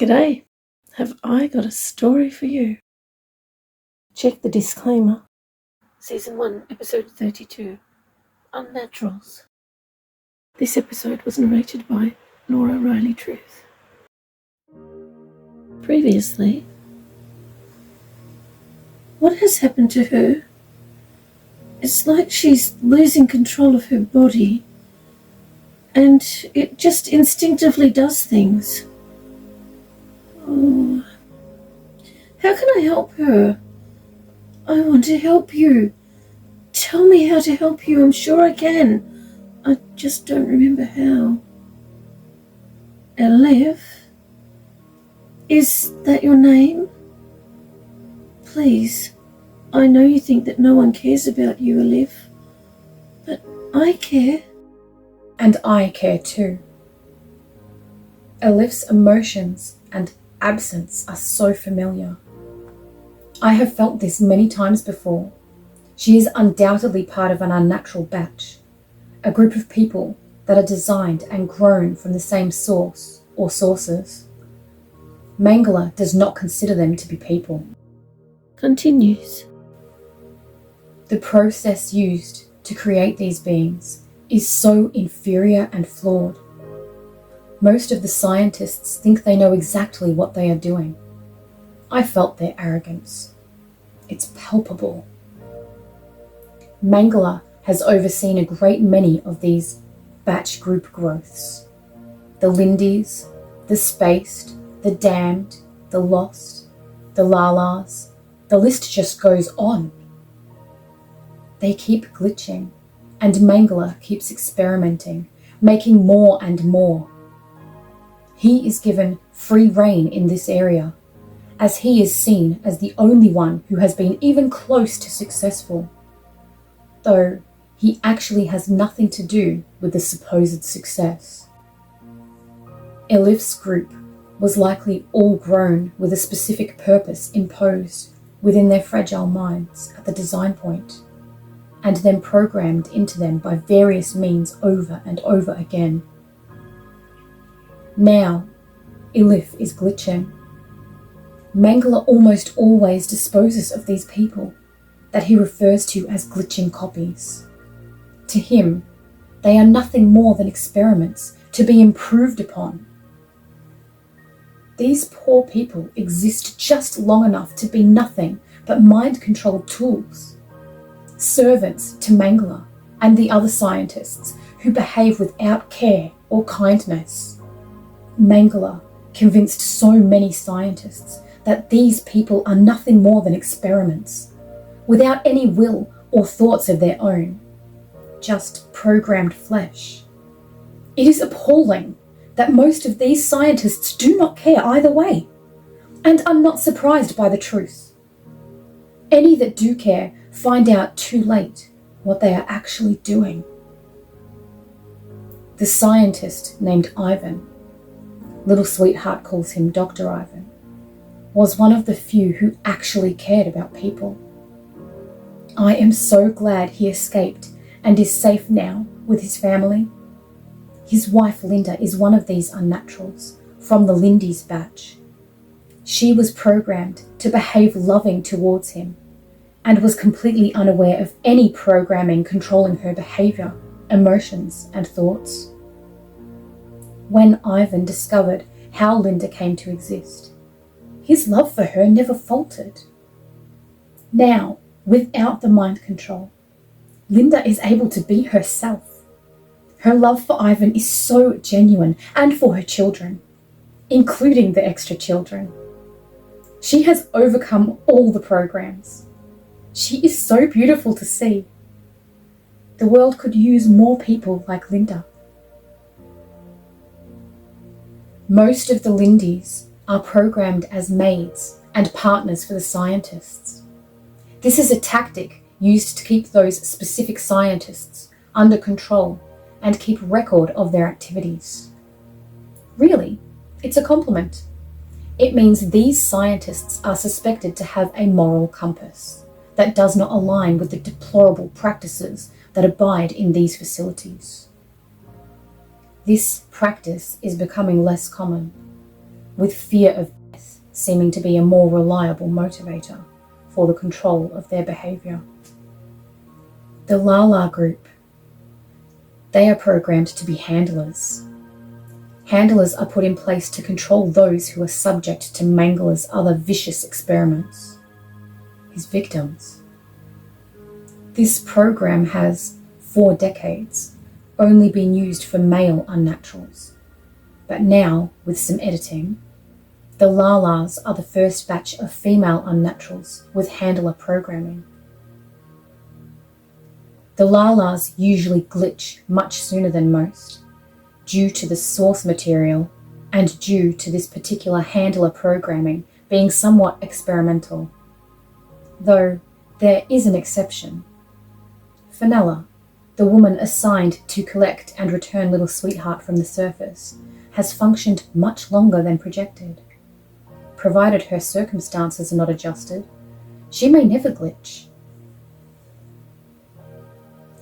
G'day, have I got a story for you? Check the disclaimer. Season 1, Episode 32, Unnaturals. This episode was narrated by Laura Reily Truth. Previously, what has happened to her? It's like she's losing control of her body, and it just instinctively does things. Oh, how can I help her? I want to help you. Tell me how to help you. I'm sure I can. I just don't remember how. Elif? Is that your name? Please. I know you think that no one cares about you, Elif. But I care. And I care too. Elif's emotions and absence are so familiar. I have felt this many times before. She is undoubtedly part of an unnatural batch, a group of people that are designed and grown from the same source or sources. Mangala does not consider them to be people. Continues. The process used to create these beings is so inferior and flawed. Most of the scientists think they know exactly what they are doing. I felt their arrogance. It's palpable. Mangala has overseen a great many of these batch group growths. The Lindies, the Spaced, the Damned, the Lost, the Lalas, the list just goes on. They keep glitching, and Mangala keeps experimenting, making more and more. He is given free rein in this area, as he is seen as the only one who has been even close to successful, though he actually has nothing to do with the supposed success. Elif's group was likely all grown with a specific purpose imposed within their fragile minds at the design point, and then programmed into them by various means over and over again. Now, Elif is glitching. Mangala almost always disposes of these people that he refers to as glitching copies. To him, they are nothing more than experiments to be improved upon. These poor people exist just long enough to be nothing but mind-controlled tools, servants to Mangala and the other scientists who behave without care or kindness. Mangala convinced so many scientists that these people are nothing more than experiments, without any will or thoughts of their own, just programmed flesh. It is appalling that most of these scientists do not care either way, and are not surprised by the truth. Any that do care find out too late what they are actually doing. The scientist named Ivan, Little Sweetheart calls him Dr. Ivan, was one of the few who actually cared about people. I am so glad he escaped and is safe now with his family. His wife Linda is one of these unnaturals from the Lindy's batch. She was programmed to behave loving towards him and was completely unaware of any programming controlling her behavior, emotions, and thoughts. When Ivan discovered how Linda came to exist, his love for her never faltered. Now, without the mind control, Linda is able to be herself. Her love for Ivan is so genuine, and for her children, including the extra children. She has overcome all the programs. She is so beautiful to see. The world could use more people like Linda. Most of the Lindies are programmed as maids and partners for the scientists. This is a tactic used to keep those specific scientists under control and keep record of their activities. Really, it's a compliment. It means these scientists are suspected to have a moral compass that does not align with the deplorable practices that abide in these facilities. This practice is becoming less common, with fear of death seeming to be a more reliable motivator for the control of their behaviour. The Lala group. They are programmed to be handlers. Handlers are put in place to control those who are subject to Mangala's other vicious experiments, his victims. This program has, for decades, only been used for male unnaturals, but now, with some editing, the Lalas are the first batch of female unnaturals with handler programming. The Lalas usually glitch much sooner than most, due to the source material and due to this particular handler programming being somewhat experimental. Though there is an exception. Fenella, the woman assigned to collect and return Little Sweetheart from the surface, has functioned much longer than projected. Provided her circumstances are not adjusted, she may never glitch.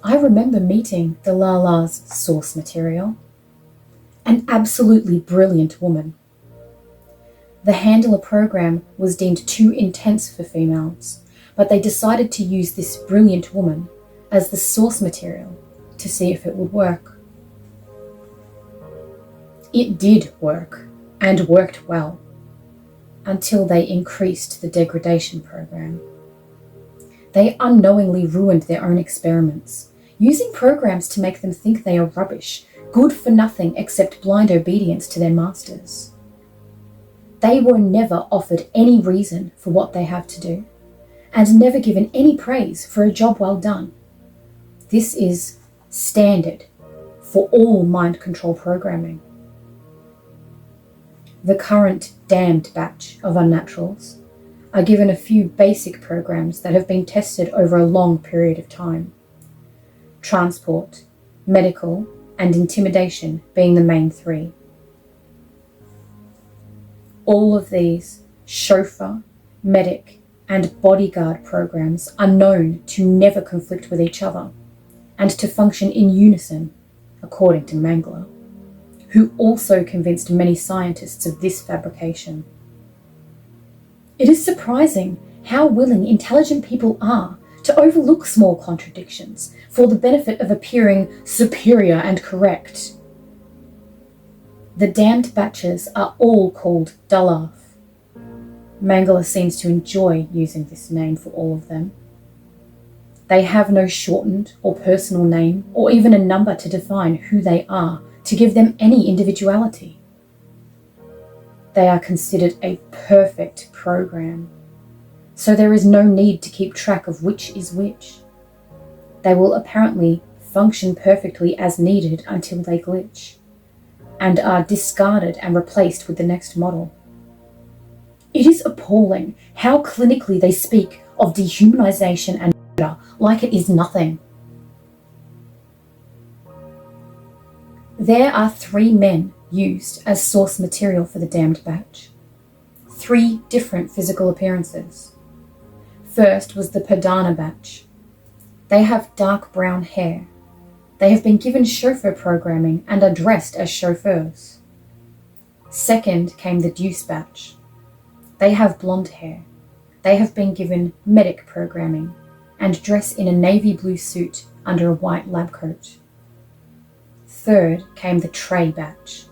I remember meeting the Lala's source material. An absolutely brilliant woman. The handler program was deemed too intense for females, but they decided to use this brilliant woman as the source material to see if it would work. It did work, and worked well, until they increased the degradation program. They unknowingly ruined their own experiments, using programs to make them think they are rubbish, good for nothing except blind obedience to their masters. They were never offered any reason for what they have to do, and never given any praise for a job well done. This is standard for all mind control programming. The current damned batch of unnaturals are given a few basic programs that have been tested over a long period of time. Transport, medical, and intimidation being the main three. All of these chauffeur, medic, and bodyguard programs are known to never conflict with each other and to function in unison, according to Mangala, who also convinced many scientists of this fabrication. It is surprising how willing intelligent people are to overlook small contradictions for the benefit of appearing superior and correct. The damned batches are all called Dalaf. Mangala seems to enjoy using this name for all of them. They have no shortened or personal name or even a number to define who they are, to give them any individuality. They are considered a perfect program, so there is no need to keep track of which is which. They will apparently function perfectly as needed until they glitch, and are discarded and replaced with the next model. It is appalling how clinically they speak of dehumanization and murder like it is nothing. There are 3 men used as source material for the damned batch. 3 different physical appearances. First was the Padana batch. They have dark brown hair. They have been given chauffeur programming and are dressed as chauffeurs. Second came the Deuce batch. They have blonde hair. They have been given medic programming and dress in a navy blue suit under a white lab coat. Third came the Trey batch.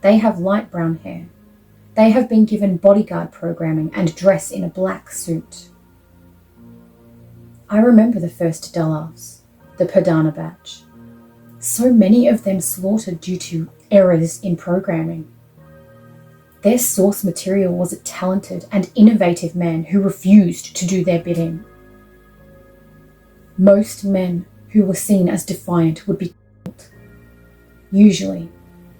They have light brown hair. They have been given bodyguard programming and dress in a black suit. I remember the first Dalafs, the Padana batch. So many of them slaughtered due to errors in programming. Their source material was a talented and innovative man who refused to do their bidding. Most men who were seen as defiant would be killed, usually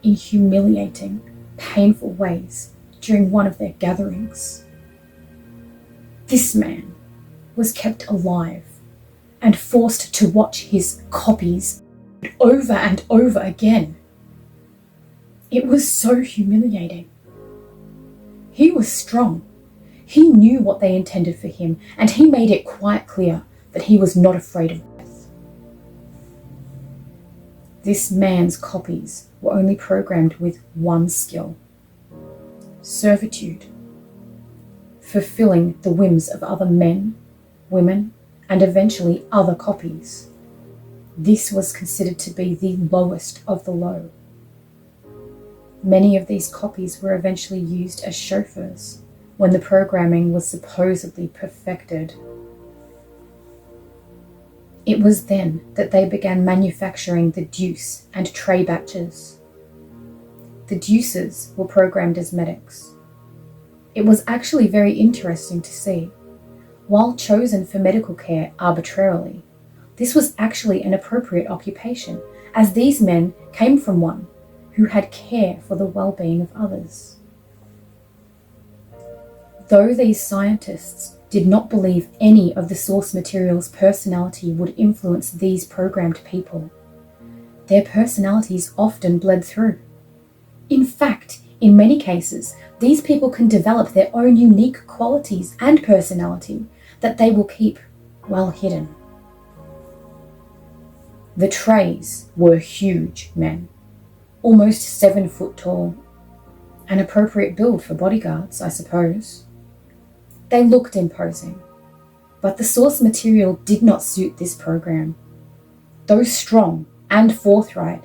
in humiliating, painful ways during one of their gatherings. This man was kept alive and forced to watch his copies over and over again. It was so humiliating. He was strong. He knew what they intended for him, and he made it quite clear that he was not afraid of death. This man's copies were only programmed with one skill: servitude, fulfilling the whims of other men, women, and eventually other copies. This was considered to be the lowest of the low. Many of these copies were eventually used as chauffeurs when the programming was supposedly perfected. It was then that they began manufacturing the deuce and tray batches. The deuces were programmed as medics. It was actually very interesting to see. While chosen for medical care arbitrarily, this was actually an appropriate occupation, as these men came from one who had care for the well-being of others. Though these scientists did not believe any of the source material's personality would influence these programmed people, their personalities often bled through. In fact, in many cases, these people can develop their own unique qualities and personality that they will keep well hidden. The trays were huge men, almost 7 foot tall. An appropriate build for bodyguards, I suppose. They looked imposing, but the source material did not suit this program. Though strong and forthright,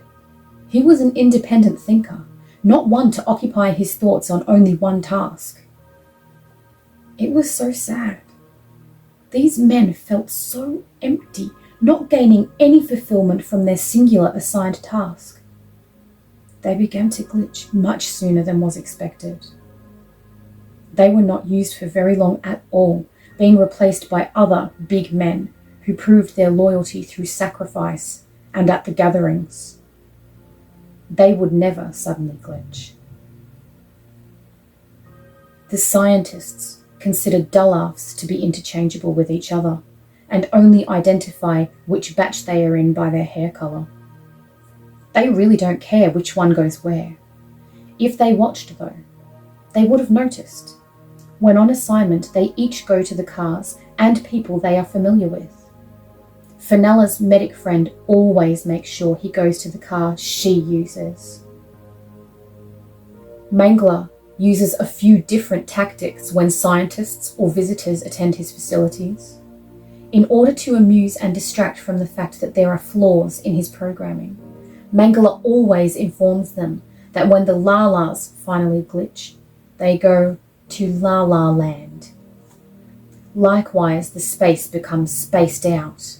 he was an independent thinker, not one to occupy his thoughts on only one task. It was so sad. These men felt so empty, not gaining any fulfillment from their singular assigned task. They began to glitch much sooner than was expected. They were not used for very long at all, being replaced by other big men who proved their loyalty through sacrifice and at the gatherings. They would never suddenly glitch. The scientists considered dull-offs to be interchangeable with each other and only identify which batch they are in by their hair colour. They really don't care which one goes where. If they watched, though, they would have noticed. When on assignment, they each go to the cars and people they are familiar with. Fenella's medic friend always makes sure he goes to the car she uses. Mangler uses a few different tactics when scientists or visitors attend his facilities, in order to amuse and distract from the fact that there are flaws in his programming. Mangler always informs them that when the Lalas finally glitch, they go to La La Land. Likewise, the space becomes spaced out.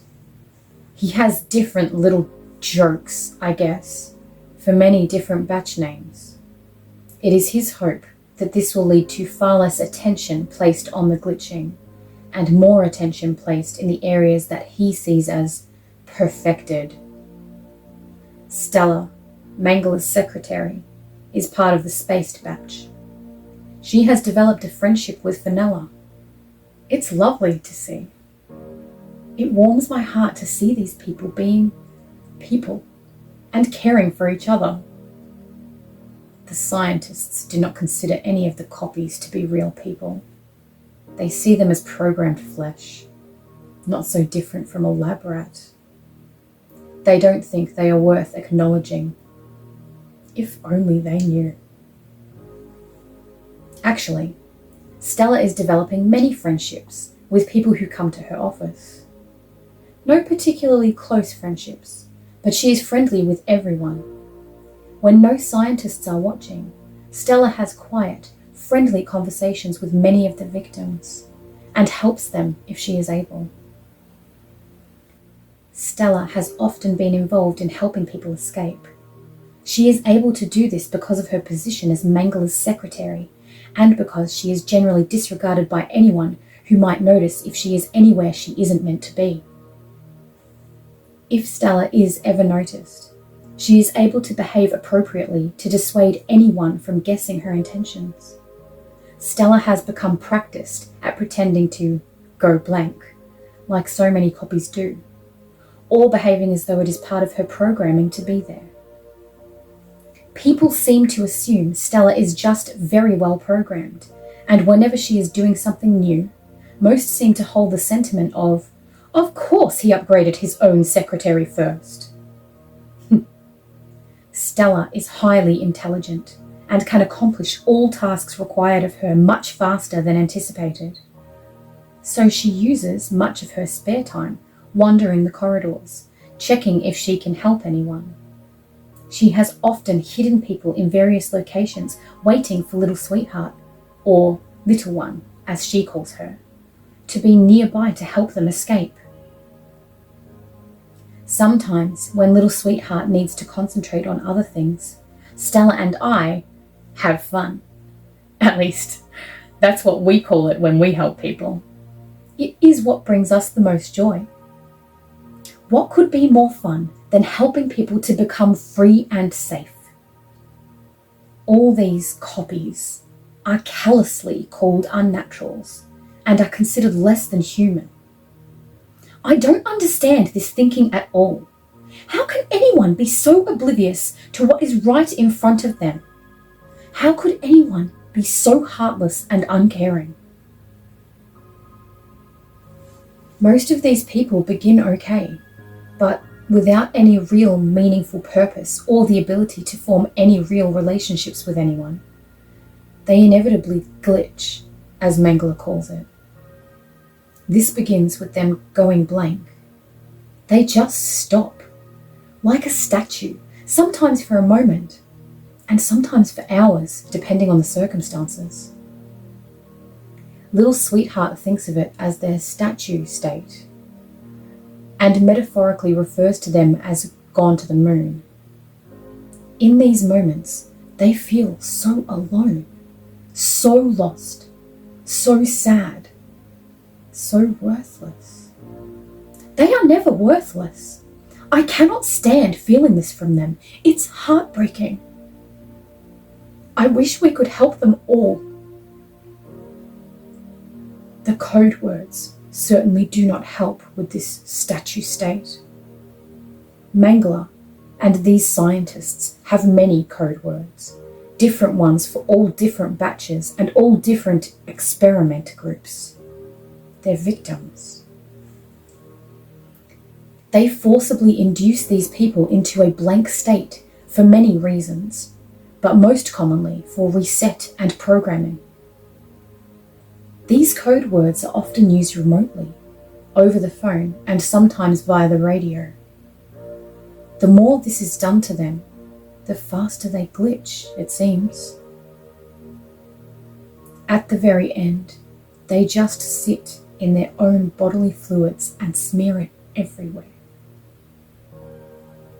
He has different little jokes, I guess, for many different batch names. It is his hope that this will lead to far less attention placed on the glitching, and more attention placed in the areas that he sees as perfected. Stella, Mangler's secretary, is part of the spaced batch. She has developed a friendship with Fenella. It's lovely to see. It warms my heart to see these people being people and caring for each other. The scientists do not consider any of the copies to be real people. They see them as programmed flesh, not so different from a lab rat. They don't think they are worth acknowledging. If only they knew. Actually, Stella is developing many friendships with people who come to her office. No particularly close friendships, but she is friendly with everyone. When no scientists are watching, Stella has quiet, friendly conversations with many of the victims, and helps them if she is able. Stella has often been involved in helping people escape. She is able to do this because of her position as Mangler's secretary, and because she is generally disregarded by anyone who might notice if she is anywhere she isn't meant to be. If Stella is ever noticed, she is able to behave appropriately to dissuade anyone from guessing her intentions. Stella has become practiced at pretending to go blank, like so many copies do, or behaving as though it is part of her programming to be there. People seem to assume Stella is just very well programmed, and whenever she is doing something new, most seem to hold the sentiment of course he upgraded his own secretary first. Stella is highly intelligent and can accomplish all tasks required of her much faster than anticipated. So she uses much of her spare time wandering the corridors, checking if she can help anyone. She has often hidden people in various locations waiting for little sweetheart, or little one, as she calls her, to be nearby to help them escape. Sometimes, when little sweetheart needs to concentrate on other things, Stella and I have fun. At least, that's what we call it when we help people. It is what brings us the most joy. What could be more fun than helping people to become free and safe? All these copies are callously called unnaturals and are considered less than human. I don't understand this thinking at all. How can anyone be so oblivious to what is right in front of them? How could anyone be so heartless and uncaring? Most of these people begin okay, but without any real meaningful purpose or the ability to form any real relationships with anyone. They inevitably glitch, as Mangala calls it. This begins with them going blank. They just stop, like a statue, sometimes for a moment, and sometimes for hours, depending on the circumstances. Little sweetheart thinks of it as their statue state, and metaphorically refers to them as gone to the moon. In these moments, they feel so alone, so lost, so sad, so worthless. They are never worthless. I cannot stand feeling this from them. It's heartbreaking. I wish we could help them all. The code words certainly do not help with this statue state. Mangala and these scientists have many code words, different ones for all different batches and all different experiment groups. They're victims. They forcibly induce these people into a blank state for many reasons, but most commonly for reset and programming. These code words are often used remotely, over the phone, and sometimes via the radio. The more this is done to them, the faster they glitch, it seems. At the very end, they just sit in their own bodily fluids and smear it everywhere.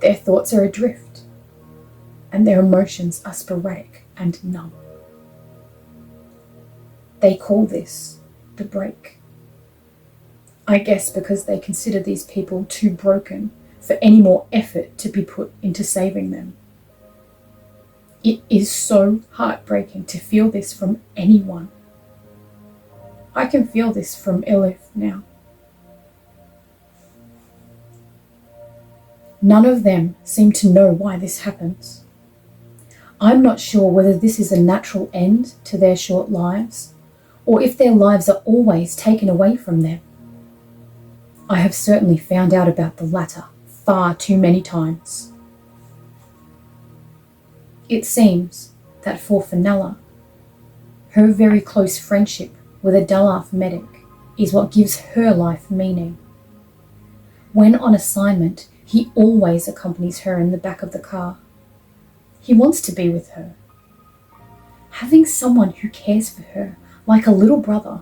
Their thoughts are adrift, and their emotions are sporadic and numb. They call this the break. I guess because they consider these people too broken for any more effort to be put into saving them. It is so heartbreaking to feel this from anyone. I can feel this from Elif now. None of them seem to know why this happens. I'm not sure whether this is a natural end to their short lives, or if their lives are always taken away from them. I have certainly found out about the latter far too many times. It seems that for Fenella, her very close friendship with a Dalaf medic is what gives her life meaning. When on assignment, he always accompanies her in the back of the car. He wants to be with her. Having someone who cares for her like a little brother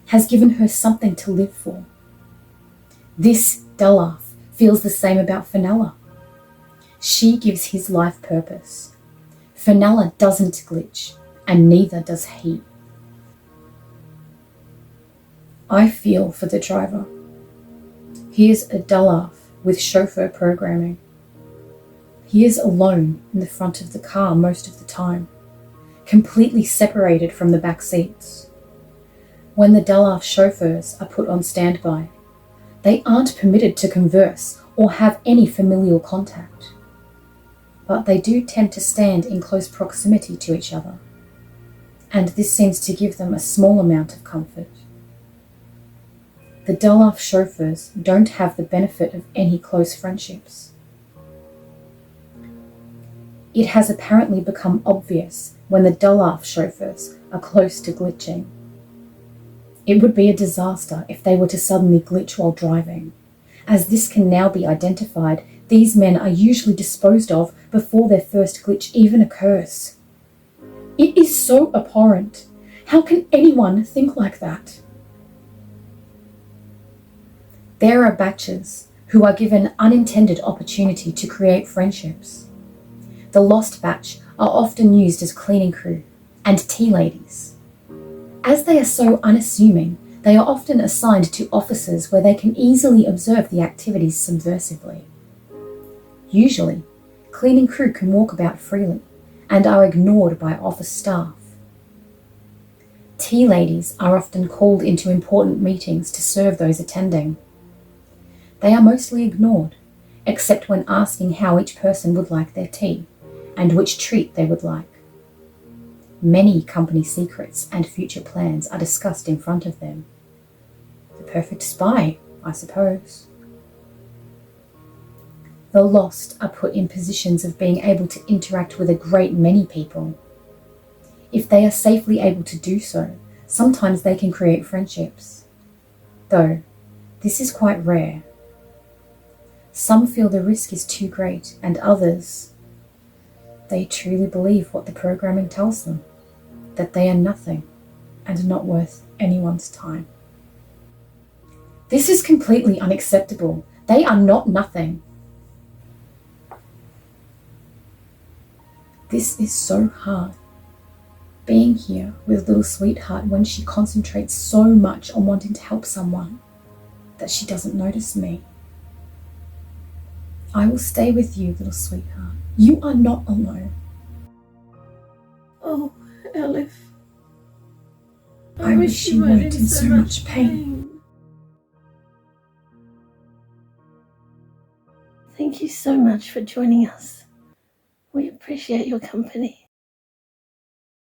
has given her something to live for. This Dalaf feels the same about Fenella. She gives his life purpose. Fenella doesn't glitch, and neither does he. I feel for the driver. He is a Dalaf with chauffeur programming. He is alone in the front of the car most of the time, completely separated from the back seats. When the Dalaf chauffeurs are put on standby, they aren't permitted to converse or have any familial contact, but they do tend to stand in close proximity to each other, and this seems to give them a small amount of comfort. The Dalaf chauffeurs don't have the benefit of any close friendships. It has apparently become obvious when the Dullaf chauffeurs are close to glitching. It would be a disaster if they were to suddenly glitch while driving. As this can now be identified, these men are usually disposed of before their first glitch even occurs. It is so abhorrent. How can anyone think like that? There are batches who are given unintended opportunity to create friendships. The lost batch are often used as cleaning crew and tea ladies. As they are so unassuming, they are often assigned to offices where they can easily observe the activities subversively. Usually, cleaning crew can walk about freely and are ignored by office staff. Tea ladies are often called into important meetings to serve those attending. They are mostly ignored, except when asking how each person would like their tea and which treat they would like. Many company secrets and future plans are discussed in front of them. The perfect spy, I suppose. The lost are put in positions of being able to interact with a great many people. If they are safely able to do so, sometimes they can create friendships. Though, this is quite rare. Some feel the risk is too great, and others, they truly believe what the programming tells them, that they are nothing and not worth anyone's time. This is completely unacceptable. They are not nothing. This is so hard. Being here with little sweetheart when she concentrates so much on wanting to help someone that she doesn't notice me. I will stay with you, little sweetheart. You are not alone. Oh, Elif. I wish you weren't in so much pain. Thank you so much for joining us. We appreciate your company.